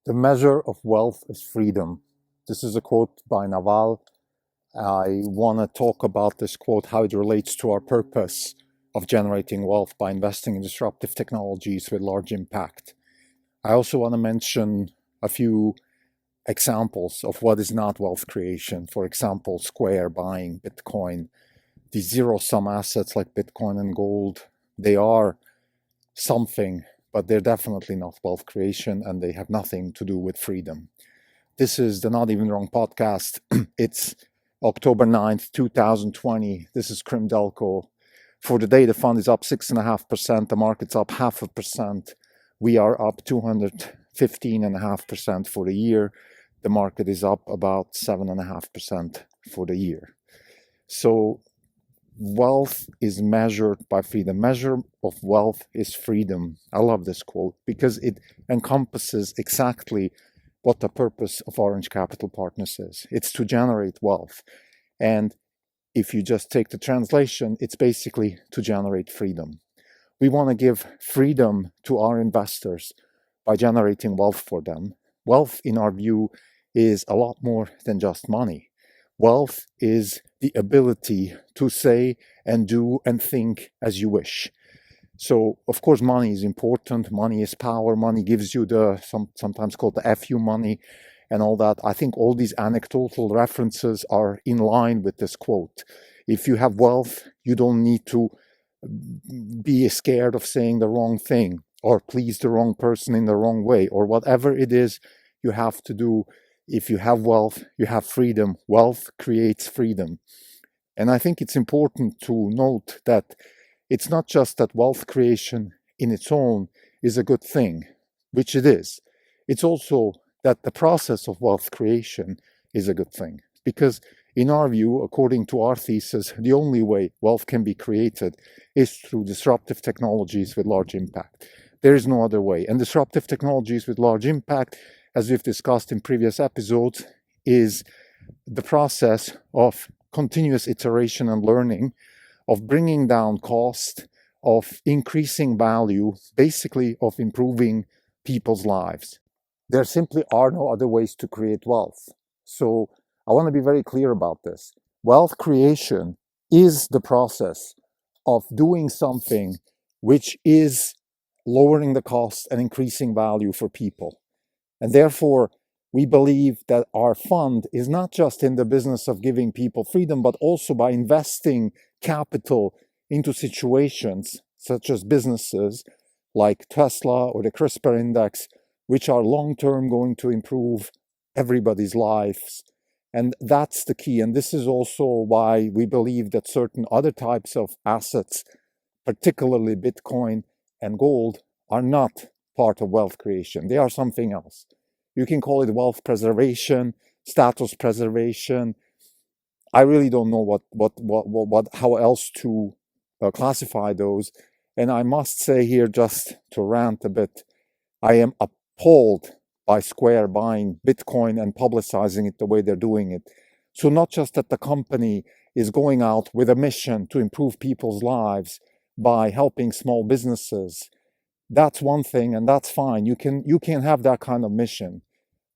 The measure of wealth is freedom. This is a quote by Naval. I want to talk about this quote, how it relates to our purpose of generating wealth by investing in disruptive technologies with large impact. I also want to mention a few examples of what is not wealth creation. For example, Square buying Bitcoin. These zero-sum assets like Bitcoin and gold, they are something, but they're definitely not wealth creation, and they have nothing to do with freedom. This is the Not Even Wrong podcast. It's October 9th, 2020. This is Krim Delco. For the day, the fund is up 6.5%. The market's up 0.5%. We are up 215.5% for the year. The market is up about 7.5% for the year. So wealth is measured by freedom. Measure of wealth is freedom. I love this quote because it encompasses exactly what the purpose of Orange Capital Partners is. It's to generate wealth. And if you just take the translation, it's basically to generate freedom. We want to give freedom to our investors by generating wealth for them. Wealth, in our view, is a lot more than just money. Wealth is the ability to say and do and think as you wish. So, of course, money is important. Money is power. Money gives you the sometimes called the FU money and all that. I think all these anecdotal references are in line with this quote. If you have wealth, you don't need to be scared of saying the wrong thing or please the wrong person in the wrong way or whatever it is you have to do. If you have wealth, you have freedom. Wealth creates freedom. And I think it's important to note that it's not just that wealth creation in its own is a good thing, which it is. It's also that the process of wealth creation is a good thing. Because in our view, according to our thesis, the only way wealth can be created is through disruptive technologies with large impact. There is no other way. And disruptive technologies with large impact, as we've discussed in previous episodes, is the process of continuous iteration and learning, of bringing down cost, of increasing value, basically of improving people's lives. There simply are no other ways to create wealth. So I want to be very clear about this. Wealth creation is the process of doing something which is lowering the cost and increasing value for people. And therefore, we believe that our fund is not just in the business of giving people freedom, but also by investing capital into situations such as businesses like Tesla or the CRISPR index, which are long-term going to improve everybody's lives. And that's the key. And this is also why we believe that certain other types of assets, particularly Bitcoin and gold, are not part of wealth creation. They are something else. You can call it wealth preservation, status preservation. I really don't know how else to classify those. And I must say here, just to rant a bit, I am appalled by Square buying Bitcoin and publicizing it the way they're doing it. So not just that the company is going out with a mission to improve people's lives by helping small businesses. That's one thing, and that's fine. You can have that kind of mission.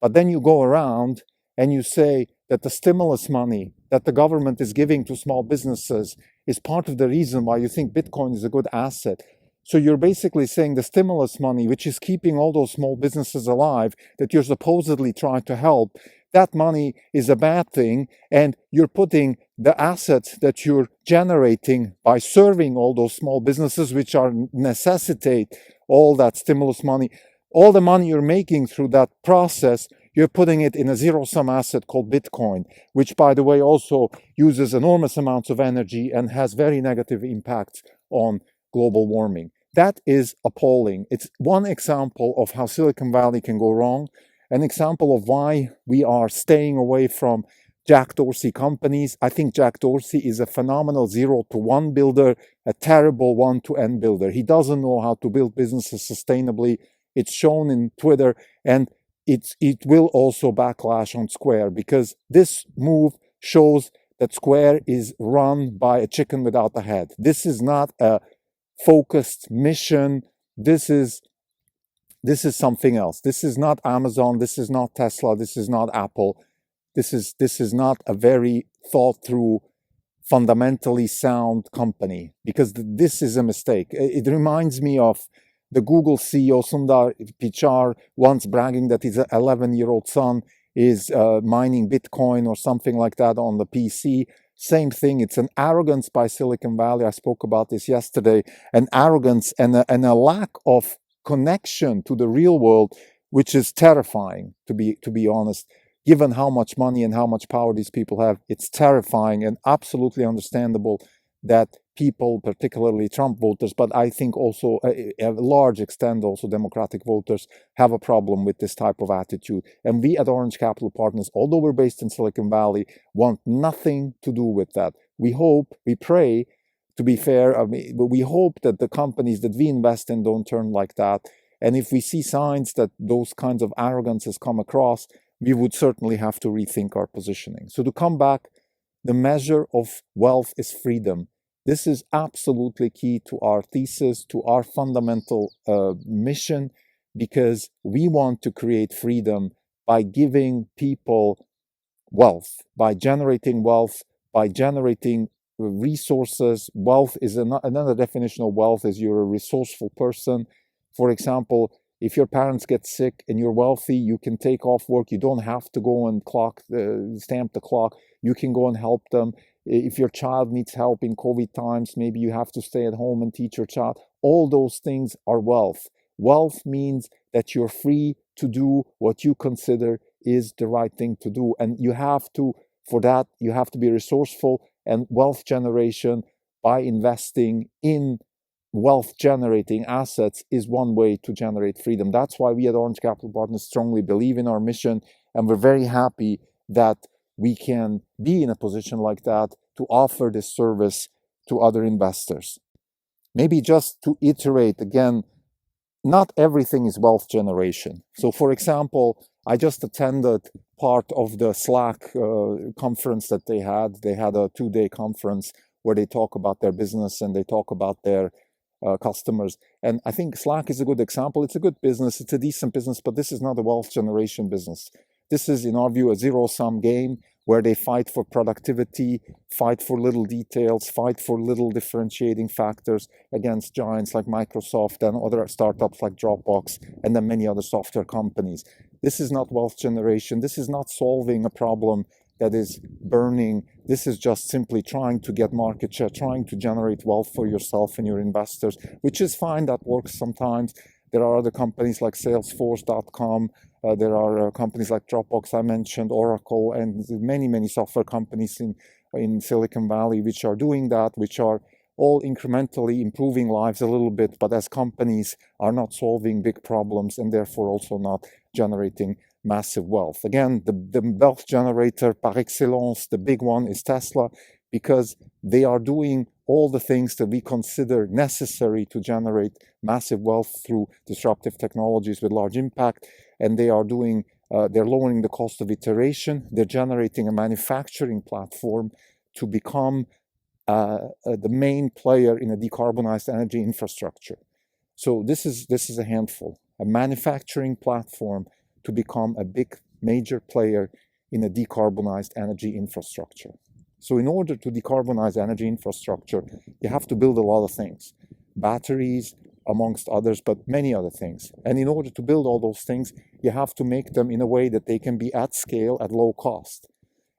But then you go around and you say that the stimulus money that the government is giving to small businesses is part of the reason why you think Bitcoin is a good asset. So you're basically saying the stimulus money, which is keeping all those small businesses alive, that you're supposedly trying to help, that money is a bad thing, and you're putting the assets that you're generating by serving all those small businesses, which are necessitate all that stimulus money, all the money you're making through that process, you're putting it in a zero-sum asset called Bitcoin, which, by the way, also uses enormous amounts of energy and has very negative impacts on global warming. That is appalling. It's one example of how Silicon Valley can go wrong, an example of why we are staying away from Jack Dorsey companies. I think Jack Dorsey is a phenomenal 0 to 1 builder, a terrible 1 to N builder. He doesn't know how to build businesses sustainably. It's shown in Twitter, and it will also backlash on Square, because this move shows that Square is run by a chicken without a head. This is not a focused mission. This is This is something else. This is not Amazon. This is not Tesla. This is not Apple. This is not a very thought through, fundamentally sound company, because this is a mistake. It reminds me of the Google CEO Sundar Pichai once bragging that his 11-year-old son is mining Bitcoin or something like that on the PC. Same thing. It's an arrogance by Silicon Valley. I spoke about this yesterday. An arrogance and a lack of connection to the real world, which is terrifying, to be honest. Given how much money and how much power these people have, it's terrifying and absolutely understandable that people, particularly Trump voters, but I think also a large extent also Democratic voters, have a problem with this type of attitude. And we at Orange Capital Partners, although we're based in Silicon Valley, want nothing to do with that. We hope, we pray, to be fair, but we hope that the companies that we invest in don't turn like that. And if we see signs that those kinds of arrogances come across, we would certainly have to rethink our positioning. So to come back, the measure of wealth is freedom. This is absolutely key to our thesis, to our fundamental mission, because we want to create freedom by giving people wealth, by generating resources. Wealth is another definition of wealth is you're a resourceful person. For example, if your parents get sick and you're wealthy, you can take off work. You don't have to go and stamp the clock. You can go and help them. If your child needs help in COVID times, maybe you have to stay at home and teach your child. All those things are wealth. Wealth means that you're free to do what you consider is the right thing to do. And for that, you have to be resourceful, and wealth generation by investing in wealth generating assets is one way to generate freedom. That's why we at Orange Capital Partners strongly believe in our mission, and we're very happy that we can be in a position like that to offer this service to other investors. Maybe just to iterate again, not everything is wealth generation. So for example, I just attended part of the Slack conference that they had. They had a 2-day conference where they talk about their business and they talk about their customers. And I think Slack is a good example. It's a good business. It's a decent business, but this is not a wealth generation business. This is, in our view, a zero-sum game where they fight for productivity, fight for little details, fight for little differentiating factors against giants like Microsoft and other startups like Dropbox, and then many other software companies. This is not wealth generation. This is not solving a problem that is burning. This is just simply trying to get market share, trying to generate wealth for yourself and your investors, which is fine. That works sometimes. There are other companies like Salesforce.com. There are companies like Dropbox, I mentioned, Oracle, and many, many software companies in Silicon Valley which are doing that, which are all incrementally improving lives a little bit, but as companies are not solving big problems and therefore also not generating massive wealth. Again, the wealth generator par excellence, the big one, is Tesla, because they are doing all the things that we consider necessary to generate massive wealth through disruptive technologies with large impact. And they are they're lowering the cost of iteration. They're generating a manufacturing platform to become the main player in a decarbonized energy infrastructure. So this is a handful, a manufacturing platform to become a big major player in a decarbonized energy infrastructure. So in order to decarbonize energy infrastructure, you have to build a lot of things. Batteries, amongst others, but many other things. And in order to build all those things, you have to make them in a way that they can be at scale at low cost.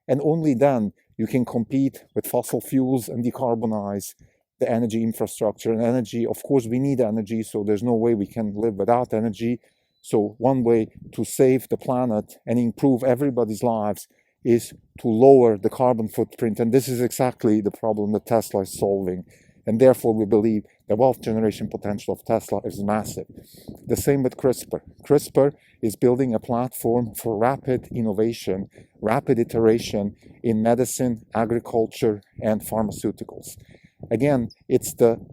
And only then you can compete with fossil fuels and decarbonize the energy infrastructure. And energy, of course, we need energy, so there's no way we can live without energy. So one way to save the planet and improve everybody's lives is to lower the carbon footprint. And this is exactly the problem that Tesla is solving. And therefore, we believe the wealth generation potential of Tesla is massive. The same with CRISPR. CRISPR is building a platform for rapid innovation, rapid iteration in medicine, agriculture, and pharmaceuticals. Again, it's the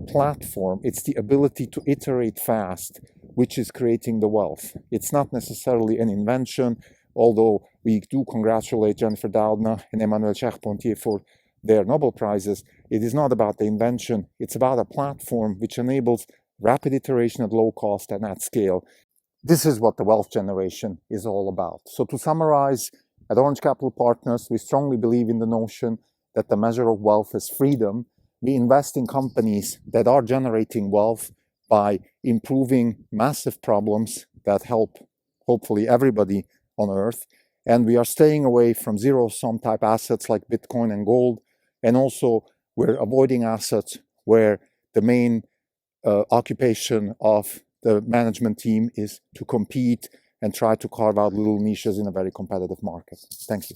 platform, it's the ability to iterate fast, which is creating the wealth. It's not necessarily an invention, although we do congratulate Jennifer Doudna and Emmanuel Charpentier for their Nobel Prizes. It is not about the invention. It's about a platform which enables rapid iteration at low cost and at scale. This is what the wealth generation is all about. So to summarize, at Orange Capital Partners, we strongly believe in the notion that the measure of wealth is freedom. We invest in companies that are generating wealth by improving massive problems that help hopefully everybody on earth. And we are staying away from zero-sum type assets like Bitcoin and gold. And also we're avoiding assets where the main occupation of the management team is to compete and try to carve out little niches in a very competitive market. Thank you.